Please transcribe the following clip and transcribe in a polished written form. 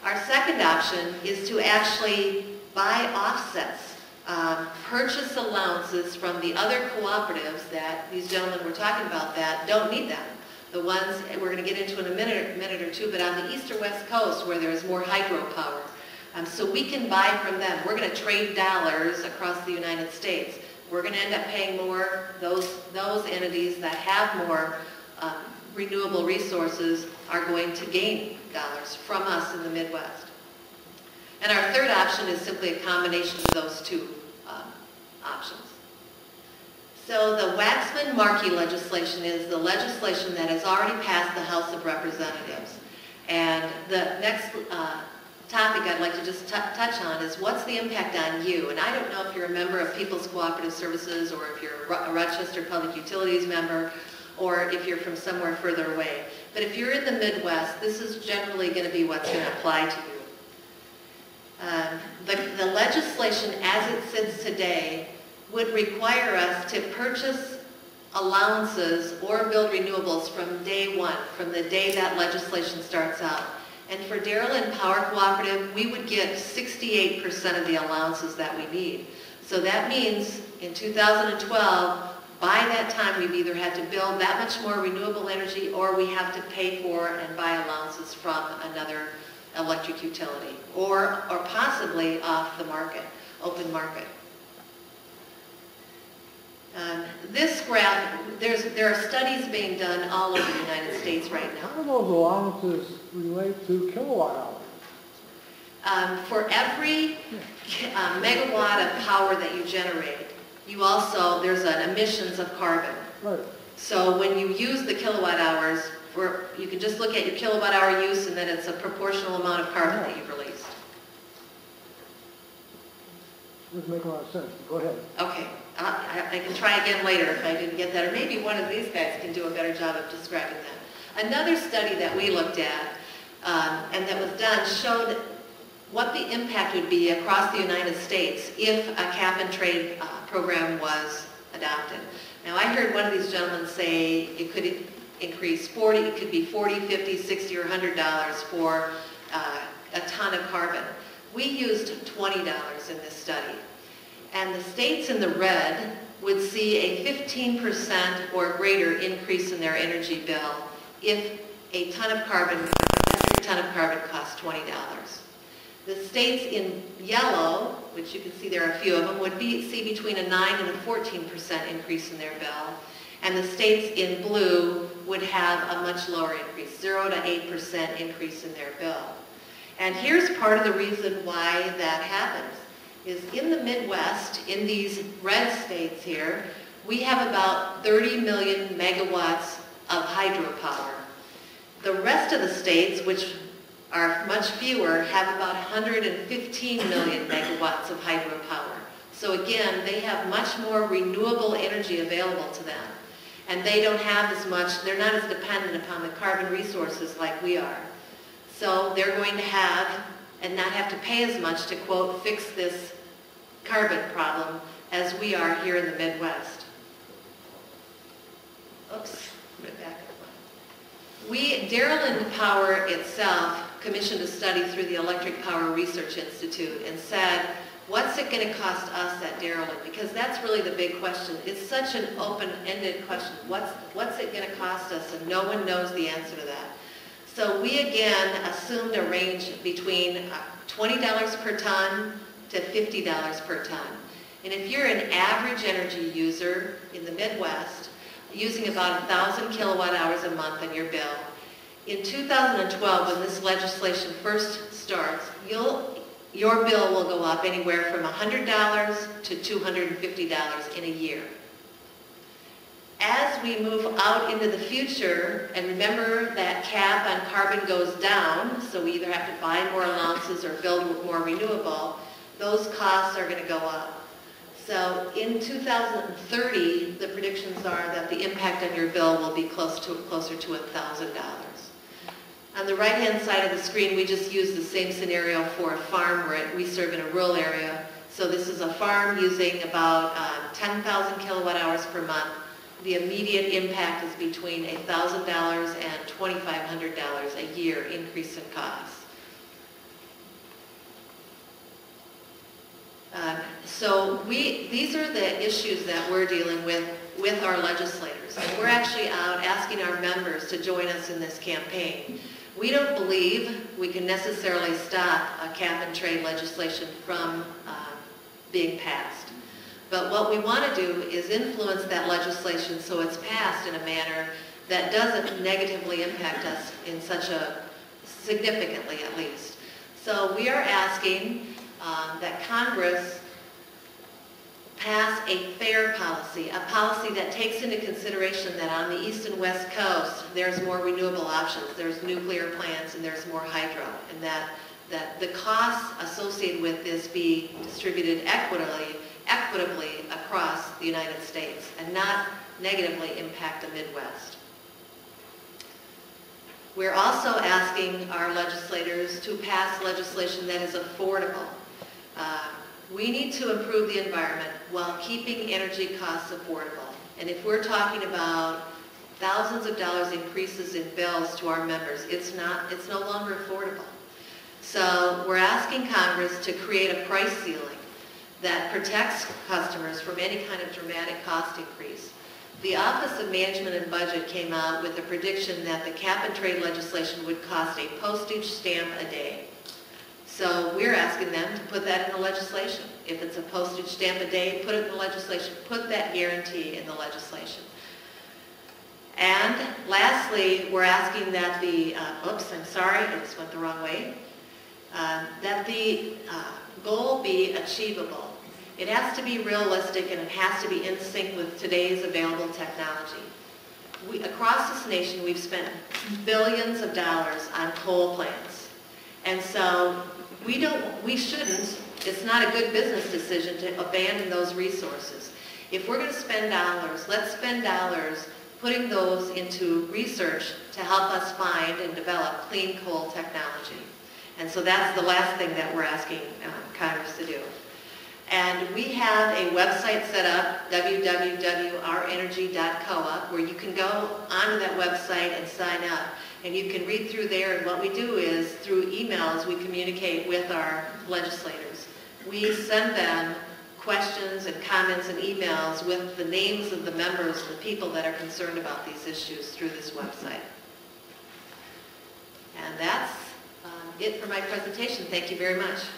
Our second option is to actually buy offsets, purchase allowances from the other cooperatives that these gentlemen were talking about that don't need them. The ones we're going to get into in a minute or two, but on the east or west coast where there is more hydropower. So we can buy from them. We're going to trade dollars across the United States. We're going to end up paying more. Those entities that have more renewable resources are going to gain dollars from us in the Midwest. And our third option is simply a combination of those two options. So the Waxman-Markey legislation is the legislation that has already passed the House of Representatives. And the next topic I'd like to just touch on is what's the impact on you? And I don't know if you're a member of People's Cooperative Services or if you're a Rochester Public Utilities member or if you're from somewhere further away. But if you're in the Midwest, this is generally going to be what's going to apply to you. The legislation as it sits today would require us to purchase allowances or build renewables from day one, from the day that legislation starts out. And for Dairyland Power Cooperative, we would get 68% of the allowances that we need. So that means in 2012, by that time, we've either had to build that much more renewable energy or we have to pay for and buy allowances from another electric utility or possibly off the market, open market. This graph, there are studies being done all over the United States right now. How do those allowances relate to kilowatt hours? For every megawatt of power that you generate, there's an emissions of carbon. Right. So when you use the kilowatt hours, you can just look at your kilowatt hour use and then it's a proportional amount of carbon that you've released. Doesn't make a lot of sense. Go ahead. Okay. I can try again later if I didn't get that, or maybe one of these guys can do a better job of describing that. Another study that we looked at and that was done showed what the impact would be across the United States if a cap and trade program was adopted. Now I heard one of these gentlemen say it could increase it could be $40, $50, $60, or $100 for a ton of carbon. We used $20 in this study. And the states in the red would see a 15% or greater increase in their energy bill if a ton of carbon, every ton of carbon costs $20. The states in yellow, which you can see there are a few of them, would see between a 9 and a 14% increase in their bill. And the states in blue would have a much lower increase, 0 to 8% increase in their bill. And here's part of the reason why that happens. Is in the Midwest, in these red states here, we have about 30 million megawatts of hydropower. The rest of the states, which are much fewer, have about 115 million megawatts of hydropower. So again, they have much more renewable energy available to them. And they don't have as much, they're not as dependent upon the carbon resources like we are. So they're going to have, and not have to pay as much to, quote, fix this carbon problem as we are here in the Midwest. Oops, put it back up. Dairyland Power itself commissioned a study through the Electric Power Research Institute and said, what's it going to cost us at Dairyland? Because that's really the big question. It's such an open-ended question. What's it going to cost us? And no one knows the answer to that. So we again assumed a range between $20 per ton to $50 per ton. And if you're an average energy user in the Midwest, using about 1,000 kilowatt hours a month on your bill, in 2012, when this legislation first starts, your bill will go up anywhere from $100 to $250 in a year. As we move out into the future, and remember that cap on carbon goes down, so we either have to buy more allowances or build more renewable, those costs are going to go up. So in 2030, the predictions are that the impact on your bill will be closer to $1,000. On the right-hand side of the screen, we just use the same scenario for a farm where we serve in a rural area. So this is a farm using about 10,000 kilowatt hours per month. The immediate impact is between $1,000 and $2,500 a year increase in costs. So these are the issues that we're dealing with our legislators. And we're actually out asking our members to join us in this campaign. We don't believe we can necessarily stop a cap and trade legislation from being passed. But what we want to do is influence that legislation so it's passed in a manner that doesn't negatively impact us in such a, significantly at least. So we are asking that Congress pass a fair policy, a policy that takes into consideration that on the east and west coast there's more renewable options, there's nuclear plants, and there's more hydro, and that the costs associated with this be distributed equitably across the United States and not negatively impact the Midwest. We're also asking our legislators to pass legislation that is affordable. We need to improve the environment while keeping energy costs affordable. And if we're talking about thousands of dollars increases in bills to our members, it's no longer affordable. So we're asking Congress to create a price ceiling that protects customers from any kind of dramatic cost increase. The Office of Management and Budget came out with a prediction that the cap and trade legislation would cost a postage stamp a day. So we're asking them to put that in the legislation. If it's a postage stamp a day, put it in the legislation. Put that guarantee in the legislation. And lastly, we're asking that oops, I'm sorry, I just went the wrong way. That the goal be achievable. It has to be realistic and it has to be in sync with today's available technology. Across this nation, we've spent billions of dollars on coal plants. And so we shouldn't, it's not a good business decision to abandon those resources. If we're going to spend dollars, let's spend dollars putting those into research to help us find and develop clean coal technology. And so that's the last thing that we're asking Congress to do. And we have a website set up, www.ourenergy.coop, where you can go onto that website and sign up. And you can read through there, and what we do is, through emails, we communicate with our legislators. We send them questions and comments and emails with the names of the members, the people that are concerned about these issues through this website. And that's it for my presentation. Thank you very much.